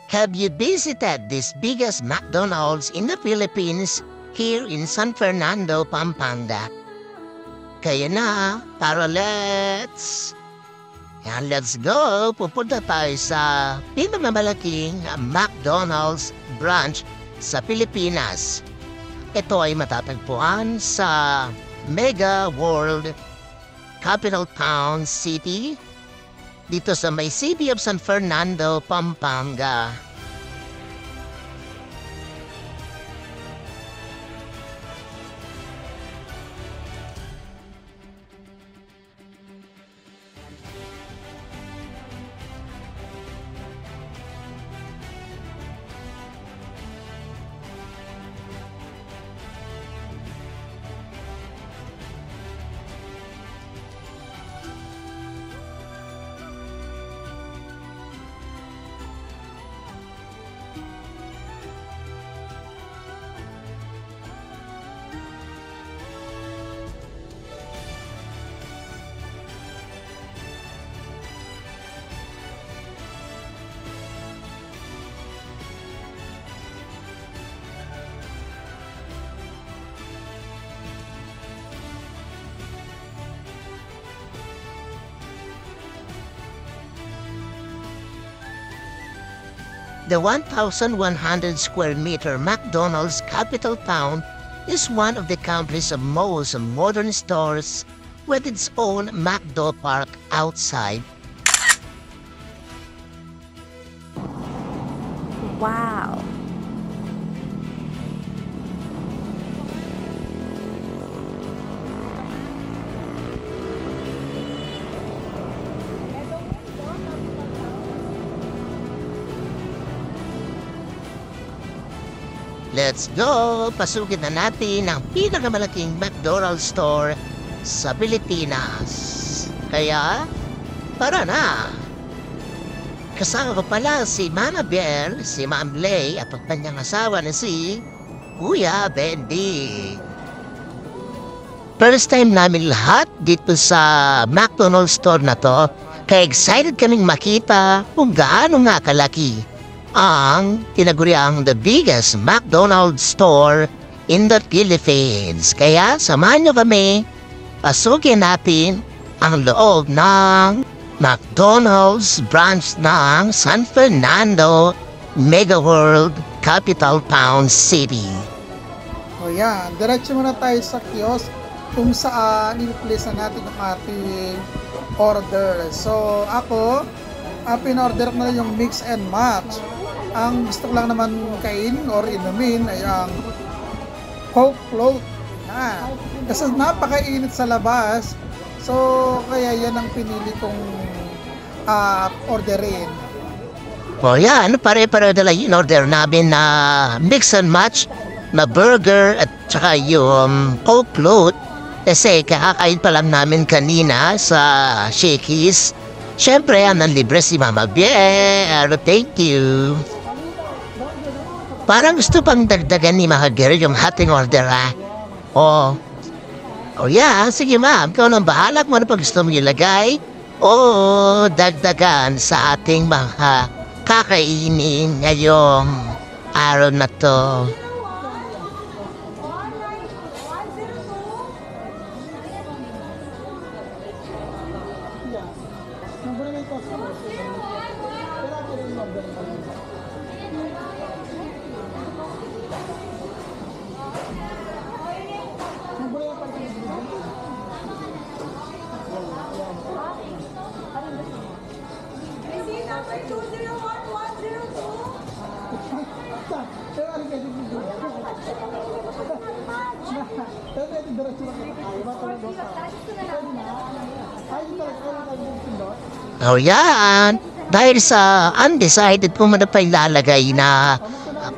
Have you visited this biggest McDonald's in the Philippines here in San Fernando, Pampanga? Kaya na, tara let's go! Pupunta tayo sa pinakamalaking McDonald's branch sa Pilipinas. Ito ay matatagpuan sa Mega World Capital Town City, dito sa may City of San Fernando, Pampanga. The 1,100 square meter McDonald's capital town is one of the country's most modern stores with its own McDo Park outside. Wow. Let's go! Pasukin na natin ang pinakamalaking McDonald's store sa Pilipinas. Kaya, tara na! Kasama ko pala si Mama Bell, si Ma'am Lay at ang kanyang asawa na si Kuya Bendy. First time namin lahat dito sa McDonald's store na to, kaya excited kaming makita kung gaano nga kalaki ang tinaguriang the biggest McDonald's store in the Philippines. Kaya samahan nyo kami, pasukin natin ang loob ng McDonald's branch ng San Fernando Mega World Capital Town City. O yan, diretso muna tayo sa kiosk kung saan i-place na natin ang ating order. So ako, pinorder ko na yung mix and match. Ang gusto ko lang naman kainin or inumin ay ang Coke float. Kasi napakainit sa labas. So, kaya yan ang pinili kong orderin. O yan, pare-pare na lang yung order namin na mix and match na burger at saka yung Coke float. Kasi kakakain pa lang namin kanina sa Shakey's. Siyempre, ang libre si Mama Bier. Thank you. Parang gusto pang dagdagan ni Mahager yung ating order, ha? Oh, yeah, sige ma'am. Ikaw nang bahala kung ano pa gusto mong ilagay. Oo, dagdagan sa ating mga kakainin ngayong araw na to. Oh, yan. Dahil sa undecided kung ano pa ilalagay na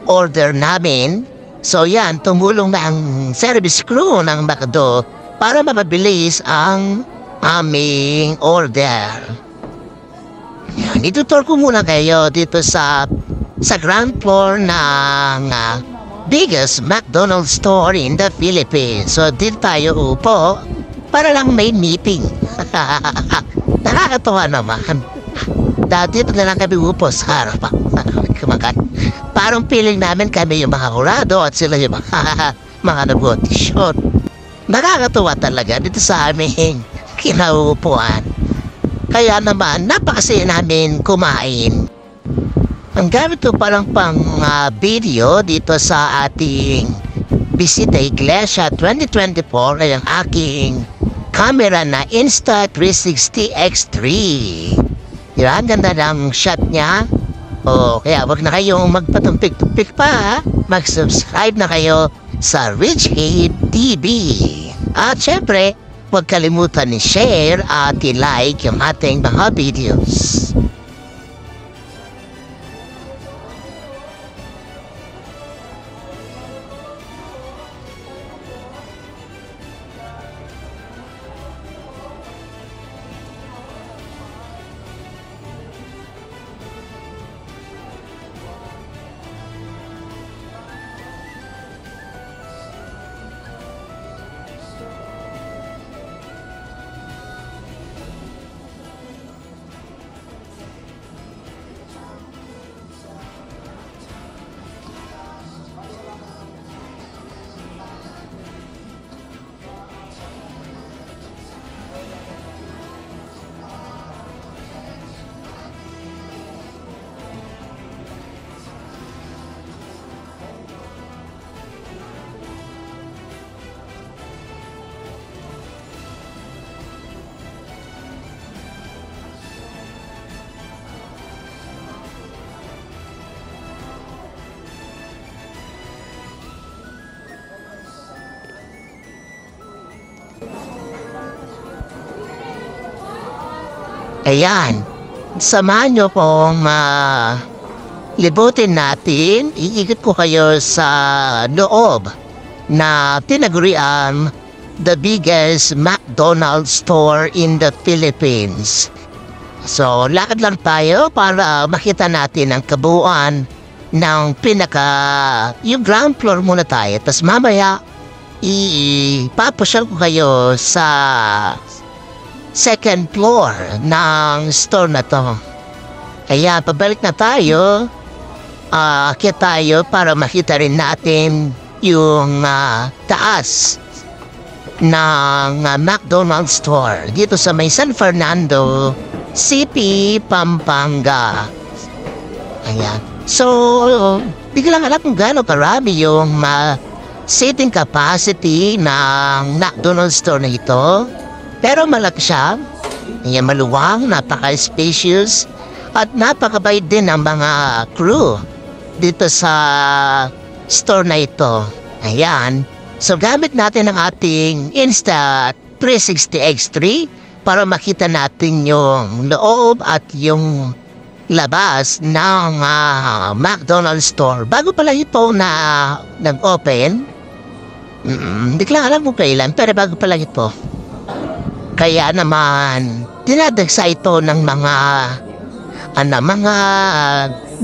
order namin, so yan, tumulong na ang service crew ng McDo para mapabilis ang aming order. Yan, itutur ko muna kayo dito sa ground floor ng biggest McDonald's store in the Philippines. So, dito tayo upo para lang may meeting. Nakakatawa naman. Dati ito na lang kami upo sa harapan. Kumakain. Parang feeling namin kami yung mga kurado at sila yung mga nag-audition. Nakakatuwa talaga dito sa aming kinaupuan. Kaya naman, napakasaya namin kumain. Ang gamit ko parang pang video dito sa ating Bisita Iglesia 2024 ay ang aking camera na Insta360 X3. Yan, ganda ng shot niya. O, kaya wag na kayong magpatumpik-tumpik pa, ha? Mag-subscribe na kayo sa Rich Kid TV. At syempre, huwag kalimutan ni-share at i-like yung ating mga videos. Ayan, samahan nyo pong libutin natin. Iikot ko kayo sa loob na tinagurian the biggest McDonald's store in the Philippines. So, lakad lang tayo para makita natin ang kabuuan ng yung ground floor muna tayo. Tapos mamaya, ipapasyal ko kayo sa second floor ng store na to. Kaya pabalik na tayo. Kaya tayo para makita rin natin yung taas ng McDonald's store dito sa may San Fernando City, Pampanga. Ayan. So, di ko lang alam kung gaano karami yung seating capacity ng McDonald's store na ito. Pero malaki siya, maluwang, napaka-spacious, at napakabait din ang mga crew dito sa store na ito. Ayan. So gamit natin ang ating Insta360 X3 para makita natin yung loob at yung labas ng McDonald's store. Bago pala ito na nag-open, hindi ko lang alam kung kailan, pero bago pala ito. Kaya naman, dinadagsa ito ng mga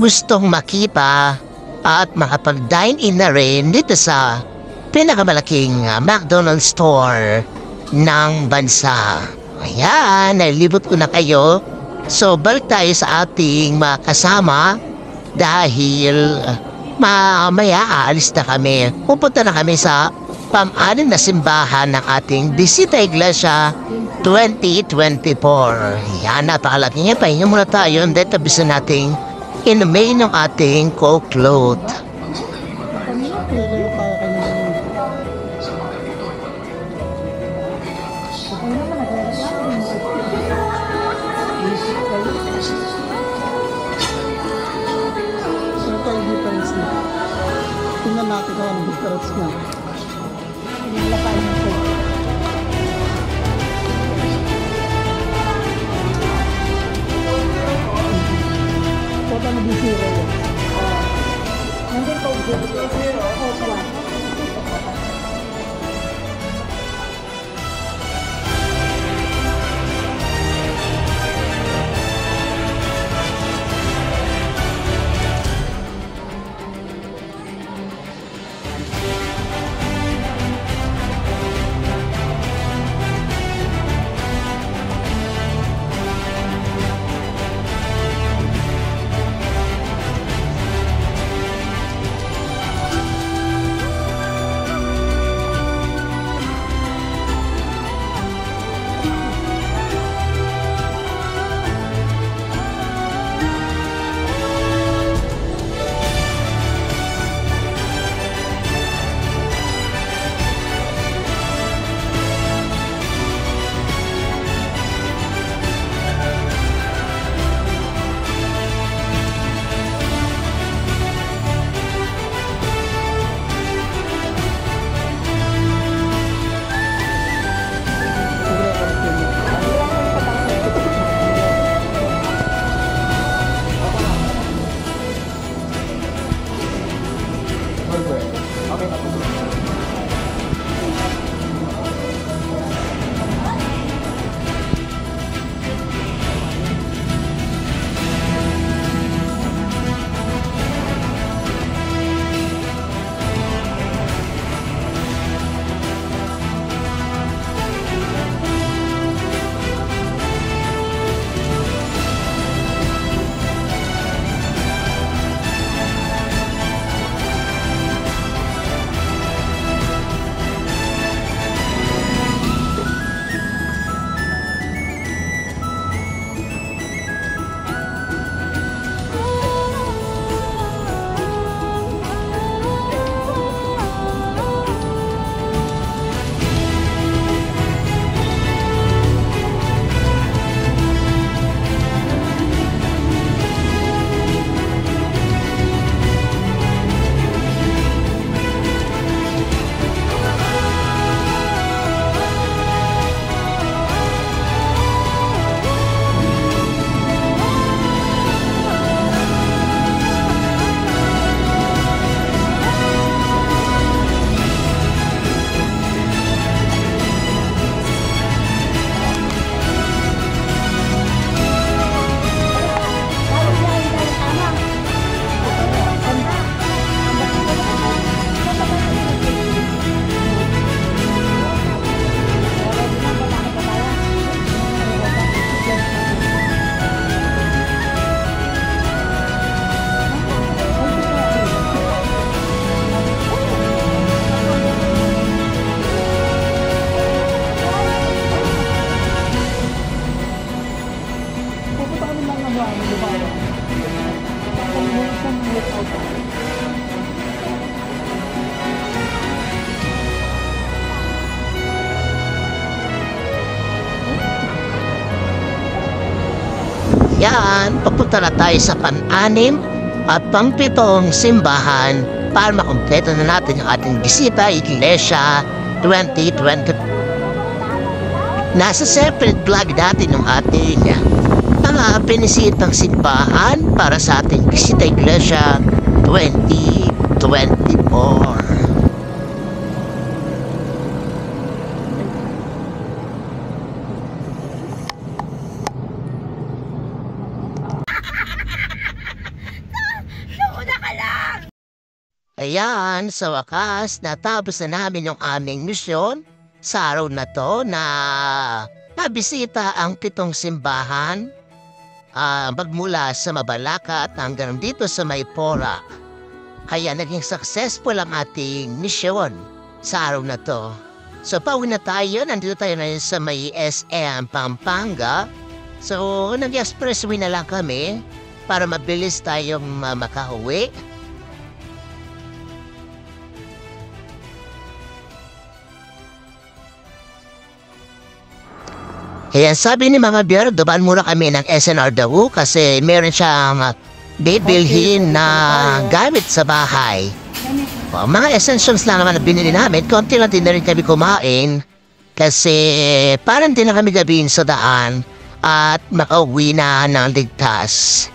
gustong makita at makapag-dine-in na rin dito sa pinakamalaking McDonald's store ng bansa. Ayan, nalibot ko na kayo. So, balik tayo sa ating mga kasama dahil mamaya aalis na kami. Pupunta na kami sa pang-anim na simbahan ng ating Bisita Iglesia 2024. Yan, napakalaki niya. Pahinga muna tayo and then tabisan natin inumin ng ating Coke float. Tingnan natin kung anong difference niya. Kota na B0 yan. Nandun po, Coke 1. pa kami mga buwan, lubawa. Kung may isang workout ako. Yan, papunta na tayo sa pan-anim at pang-pitong simbahan para makumpleto na natin yung ating bisita, Iglesia 2020. Nasa separate vlog natin yung ating mga pinisitang simbahan para sa ating bisita, Iglesia 2024. Ayan, sa wakas, natapos na namin yung aming misyon sa araw na to na mabisita ang 7 simbahan magmula sa Mabalacat hanggang dito sa Maypora. Kaya naging successful ang ating misyon sa araw na to. So pauwi na tayo, nandito tayo na sa may SM Pampanga. So nag-expressway na lang kami para mabilis tayong makauwi. Kaya sabi ni Mama Bier, dumaan muna kami ng SNR Dawu kasi meron siyang bibilhin na gamit sa bahay. Mga essentials lang naman na binili namin, konti lang din na rin kami kumain kasi parang din na kami gabihin sa daan at makauwi na ng ligtas.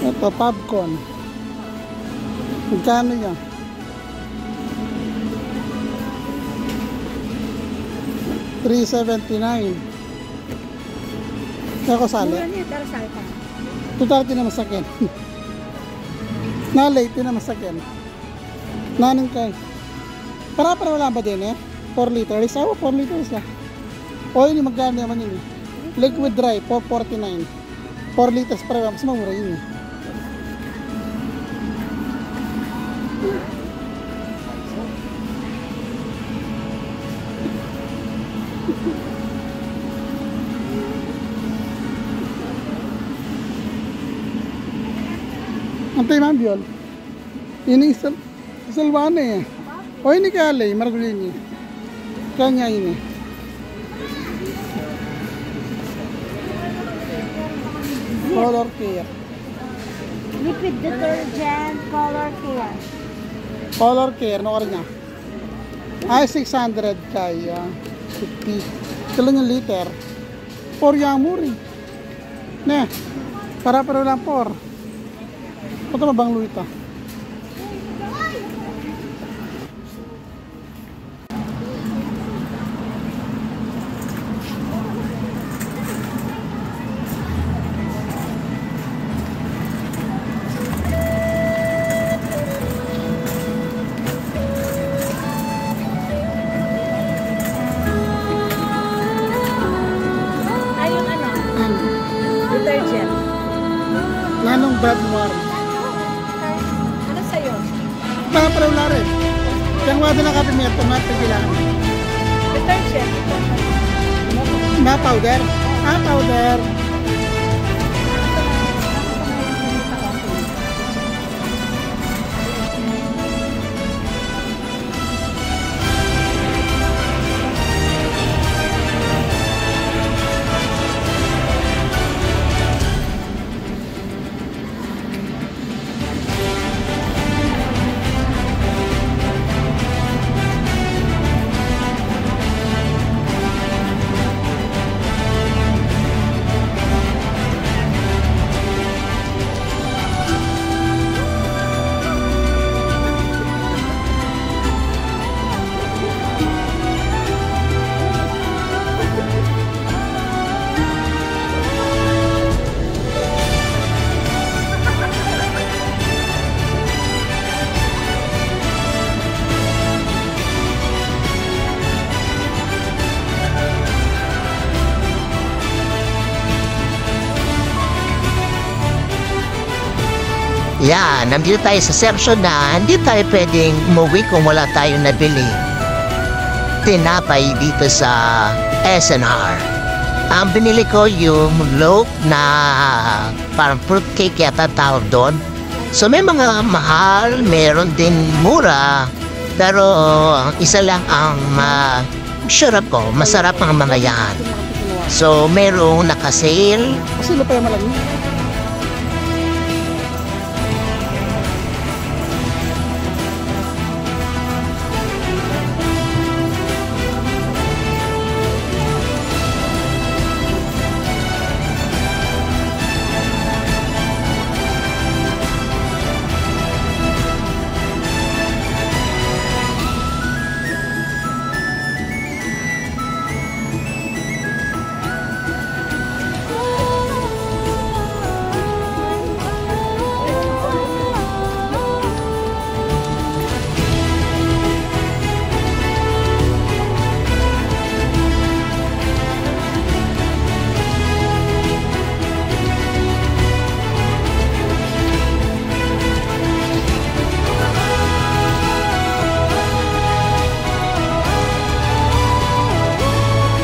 Ito, popcorn. Magkano yan? $3.79. Kaya ko sali. Mura niya, pero salta. 230 na masakin. Na-late na masakin. Nanin kay. Para wala ba din eh? 4 liters. Awa, 4 liters na. O yun yung magkano naman yun eh. Liquid dry, 449. 4 liters para mas mamura yun eh. Antay ma'am yun. Ini isalwana eh. O ini kalay, maragulin niya. Kanya ini. Color care. Liquid detergent, color care. Color care, no ka niya. Ay, 600 kaya. 50. Kailan yung liter? 4 yamuri. Ne, para lang 4. Ito mabang luita. Ay, yung ano? Detergent. Nanong Brad Noir. Ano sa'yo? Para wala rin. Yang wala na kami may tomato kailangan. Detergent. Na powder. Ah, powder. Yan, nandito tayo sa section na hindi tayo pwedeng umuwi kung wala tayong nabili. Tinapay dito sa SNR. Ang binili ko yung loaf na parang fruitcake yata tawag doon. So may mga mahal, meron din mura. Pero isa lang ang sure ko, masarap ang mga yan. So merong nakasale. Kasi lupa yung malaki.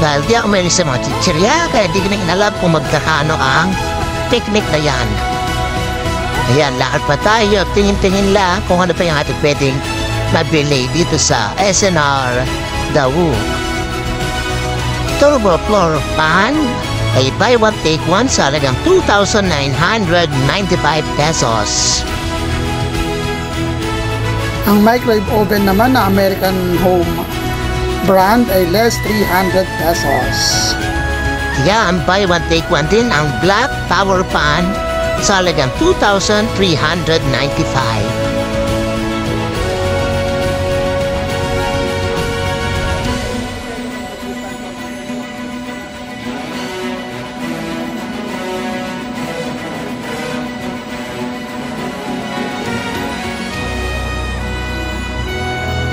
Dahil di ako mahilig sa mga chichirya, kaya di ko na inalab kung magkakano ang picnic na yan. Ayan, lakad pa tayo, tingin-tingin lang kung ano pa yung ating pwedeng mabili dito sa SNR Dawu. Turbo floor pan ay buy one take one sa halagang 2,995 pesos. Ang microwave oven naman na American Home brand ay less 300 pesos. Yan, buy one take one din ang black power pan sa halagang 2,395.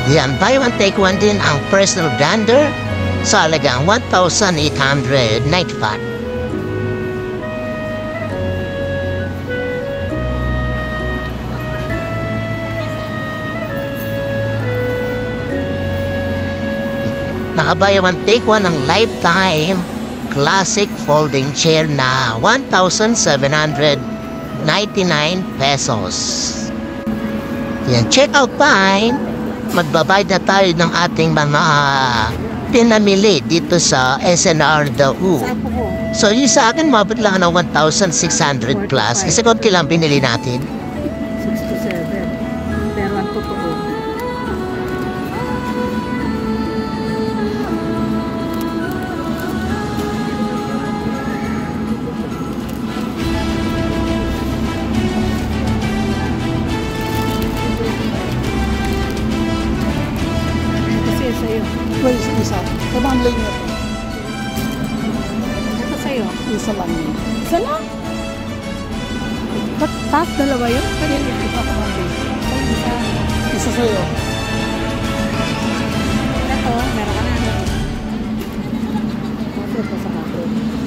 Yan, buy one take one din ang personal blender sa halagang 1,895. Nakabuy one take one ang Lifetime Classic Folding Chair na 1,799 pesos. Yan, check out time. Magbabayad na tayo ng ating mga pinamili dito sa SNR Dawu. So yung sa akin mabot lang ng 1,600 plus kasi konti lang binili natin. 67. Pero ang totoo. sa'yo? Isa lang yun. Isa lang? Ba't taas dalawa yun? Kanina Isa ko lang din. isa. Isa sa'yo. Ito, meron ka na. Bakit ka sa kapit?